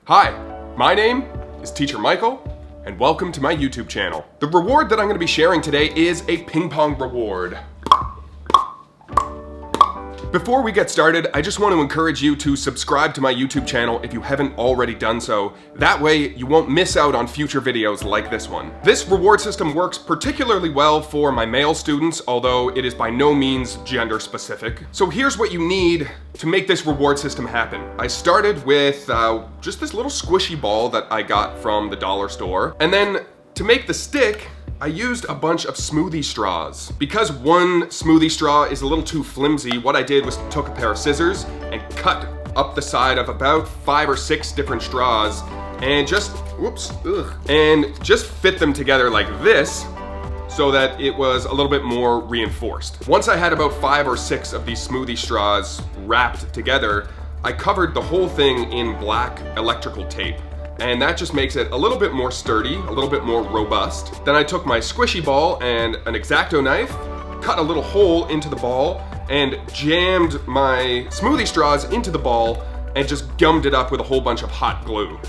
Hi, my name is Teacher Michael, and welcome to my YouTube channel. The reward that I'm going to be sharing today is a ping pong reward. Before we get started, I just want to encourage you to subscribe to my YouTube channel if you haven't already done so. That way, you won't miss out on future videos like this one. This reward system works particularly well for my male students, although it is by no means gender specific. So here's what you need to make this reward system happen. I started with just this little squishy ball that I got from the dollar store. And then to make the stick, I used a bunch of smoothie straws. Because one smoothie straw is a little too flimsy, what I did was took a pair of scissors and cut up the side of about 5 or 6 different straws and just fit them together like this so that it was a little bit more reinforced. Once I had about 5 or 6 of these smoothie straws wrapped together, I covered the whole thing in black electrical tape. And that just makes it a little bit more sturdy, a little bit more robust. Then I took my squishy ball and an X-Acto knife, cut a little hole into the ball, and jammed my smoothie straws into the ball and just gummed it up with a whole bunch of hot glue.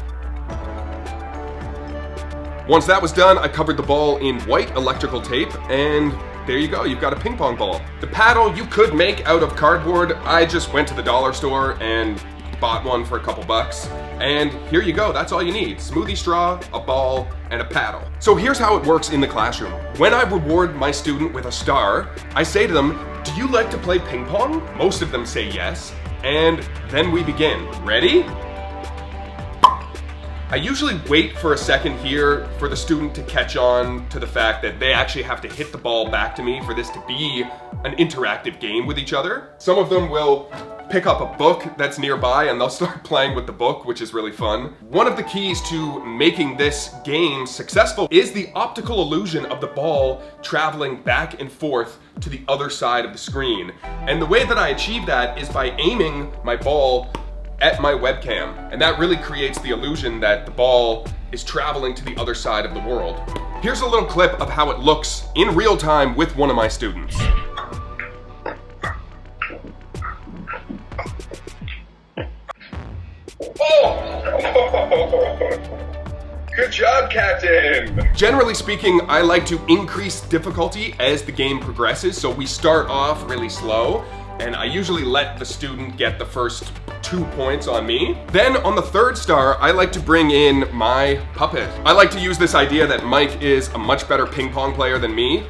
Once that was done, I covered the ball in white electrical tape, and there you go, you've got a ping pong ball. The paddle you could make out of cardboard. I just went to the dollar store and bought one for a couple bucks. And here you go, that's all you need. Smoothie straw, a ball, and a paddle. So here's how it works in the classroom. When I reward my student with a star, I say to them, "Do you like to play ping pong?" Most of them say yes, and then we begin. Ready? I usually wait for a second here for the student to catch on to the fact that they actually have to hit the ball back to me for this to be an interactive game with each other. Some of them will pick up a book that's nearby and they'll start playing with the book, which is really fun. One of the keys to making this game successful is the optical illusion of the ball traveling back and forth to the other side of the screen. And the way that I achieve that is by aiming my ball at my webcam. And that really creates the illusion that the ball is traveling to the other side of the world. Here's a little clip of how it looks in real time with one of my students. Good job, Captain! Generally speaking, I like to increase difficulty as the game progresses, so we start off really slow, and I usually let the student get the first 2 points on me. Then on the 3rd star, I like to bring in my puppet. I like to use this idea that Mike is a much better ping pong player than me.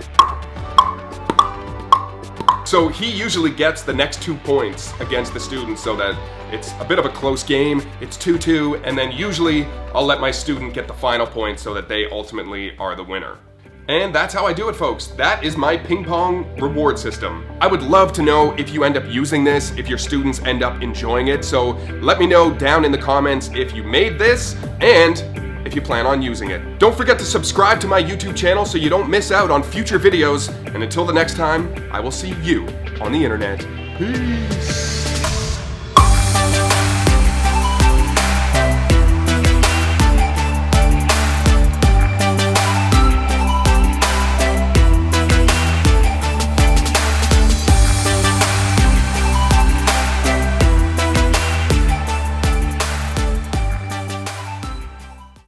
So he usually gets the next 2 points against the student so that it's a bit of a close game, it's 2-2, and then usually I'll let my student get the final point so that they ultimately are the winner. And that's how I do it, folks. That is my ping pong reward system. I would love to know if you end up using this, if your students end up enjoying it, so let me know down in the comments if you made this and if you plan on using it. Don't forget to subscribe to my YouTube channel so you don't miss out on future videos, and until the next time, I will see you on the internet. Peace!